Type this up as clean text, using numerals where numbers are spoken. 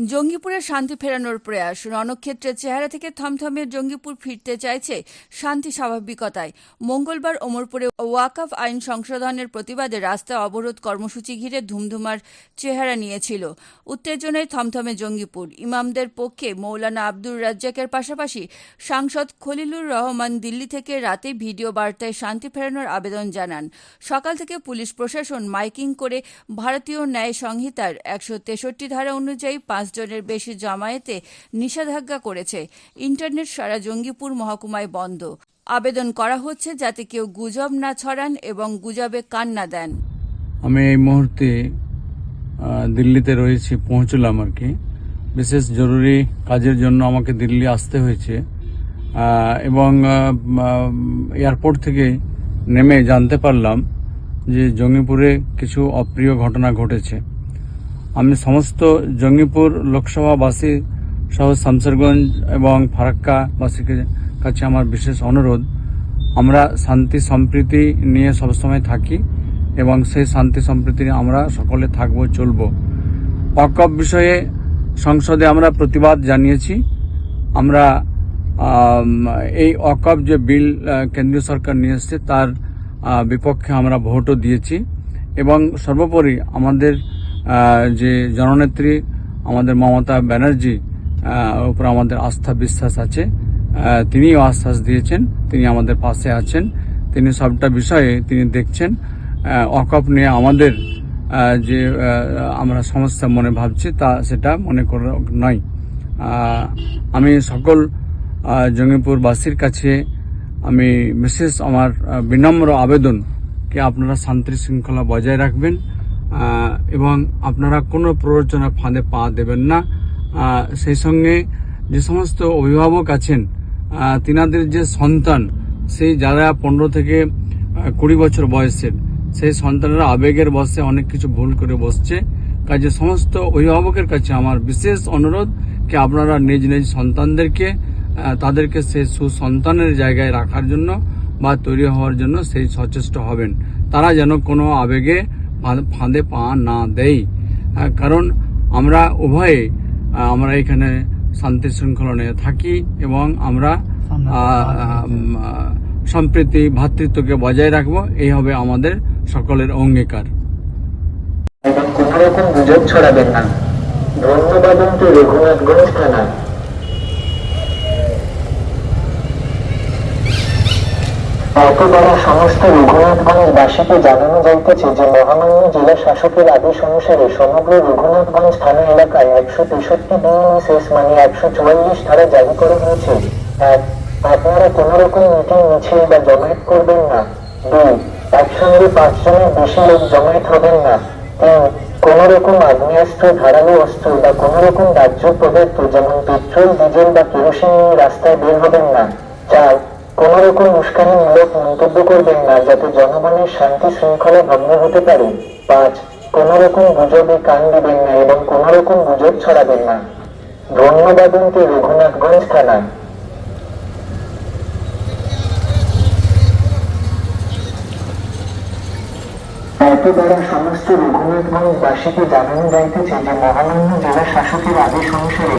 জঙ্গিপুরে শান্তি ফেরানোর প্রয়াস। রণক্ষেত্রের চেহারা থেকে থমথমে জঙ্গিপুর ফিরতে চাইছে শান্তি স্বাভাবিকতায়। মঙ্গলবার ওমরপুরে ওয়াকফ আইন সংশোধনের প্রতিবাদে রাস্তায় অবরোধ কর্মসূচি ঘিরে ধুমধুমার চেহারা নিয়েছিল। উত্তেজনায় থমথমে জঙ্গিপুর। ইমামদের পক্ষে মৌলানা আব্দুর রাজ্জাকের পাশাপাশি সাংসদ খলিলুর রহমান দিল্লি থেকে রাতে ভিডিও বার্তায় শান্তি ফেরানোর আবেদন জানান। সকাল থেকে পুলিশ প্রশাসন মাইকিং করে ভারতীয় ন্যায় সংহিতার ১৬৩ ধারা অনুযায়ী ৫ জনের বেশি জমায়েতে নিষেধাজ্ঞা করেছে। ইন্টারনেট সারা জঙ্গিপুর মহকুমায় বন্ধ। আবেদন করা হচ্ছে যাতে কেউ গুজব না ছড়ান এবং গুজবে কান না দেন। আমি এই মুহূর্তে দিল্লিতে রয়েছি, পৌঁছলাম আর কি। বিশেষ জরুরি কাজের জন্য আমাকে দিল্লি আসতে হয়েছে এবং এয়ারপোর্ট থেকে নেমে জানতে পারলাম যে জঙ্গিপুরে কিছু অপ্রিয় ঘটনা ঘটেছে। আমি সমস্ত জঙ্গিপুর লোকসভাবাসী সহ শামসেরগঞ্জ এবং ফারাক্কাবাসীর কাছে আমার বিশেষ অনুরোধ, আমরা শান্তি সম্প্রীতি নিয়ে সবসময় থাকি এবং সেই শান্তি সম্প্রীতি আমরা সকলে থাকবো, চলবো। ওয়াকফ বিষয়ে সংসদে আমরা প্রতিবাদ জানিয়েছি। আমরা এই ওয়াকফ যে বিল কেন্দ্রীয় সরকার নিয়ে এসছে তার বিপক্ষে আমরা ভোটও দিয়েছি এবং সর্বোপরি আমাদের যে জননেত্রী আমাদের মমতা ব্যানার্জি উপর আমাদের আস্থা বিশ্বাস আছে। তিনিও আশ্বাস দিয়েছেন, তিনি আমাদের পাশে আছেন, তিনি সবটা বিষয়ে তিনি দেখছেন। ওয়াকফ নিয়ে আমাদের যে আমরা সমস্যা মনে ভাবছি তা সেটা মনে করা নয়। আমি সকল জঙ্গিপুরবাসীর কাছে আমি বিশেষ আমার বিনম্র আবেদন কি আপনারা শান্তি শৃঙ্খলা বজায় রাখবেন এবং আপনারা কোনো প্ররোচনা ফাঁদে পা দেবেন না। সেই সঙ্গে যে সমস্ত অভিভাবক আছেন তিনাদের যে সন্তান, সেই যারা ১৫ থেকে ২০ বছর বয়সের, সেই সন্তানরা আবেগের বশে অনেক কিছু ভুল করে বসছে। কাজে সমস্ত অভিভাবকের কাছে আমার বিশেষ অনুরোধ কি আপনারা নিজ নিজ সন্তানদেরকে তাদেরকে সেই সুসন্তানের জায়গায় রাখার জন্য বা তৈরি হওয়ার জন্য সেই সচেষ্ট হবেন। তারা যেন কোনো আবেগে ফাঁদে পা না দেয়, কারণ আমরা উভয়ে আমরা এখানে শান্তি শৃঙ্খলা নিয়ে থাকি এবং আমরা সম্প্রীতি ভ্রাতৃত্বকে বজায় রাখবো, এই হবে আমাদের সকলের অঙ্গীকার। কোন রকম গুজব ছড়াবেন না। ধন্যবাদ রঘুনাথগঞ্জ থানা। একেবারে সমস্ত রঘুনাথগঞ্জবাসীকে জানানো যাইতেছে যে মহামান্য জেলা শাসকের আদেশ অনুসারে সমগ্র রঘুনাথগঞ্জ থানা এলাকায় ১৬৩ BNSS মানে ১৪৪ ধারা জারি করা হয়েছে। ১. আপনারা কোন রকম মিটিং মিছিল বা জমায়েত করবেন না। ২. একসঙ্গে ৫ জনের বেশি লোক জমায়েত হবেন না। ৩. কোন রকম আগ্নেয়াস্ত্র, ধারালো অস্ত্র বা কোন রকম দাহ্য পদার্থ যেমন পেট্রোল, ডিজেল বা কেরোসিন নিয়ে রাস্তায় বের হবেন না। ৪. কোন রকম উস্কানিমূলক মন্তব্য করবেন না যাতে জনগণের শান্তি শৃঙ্খলা ভঙ্গ হতে পারে। ৫. কোন রকম গুজবে কান দিবেন না এবং কোন রকম গুজব ছড়াবেন না। ধন্যবাদ রঘুনাথগঞ্জ থানা। একেবারে সমস্ত রঘুনাথগঞ্জবাসীকে জানানো যাইতেছে যে মহামান্য জেলা শাসকের আদেশ অনুসারে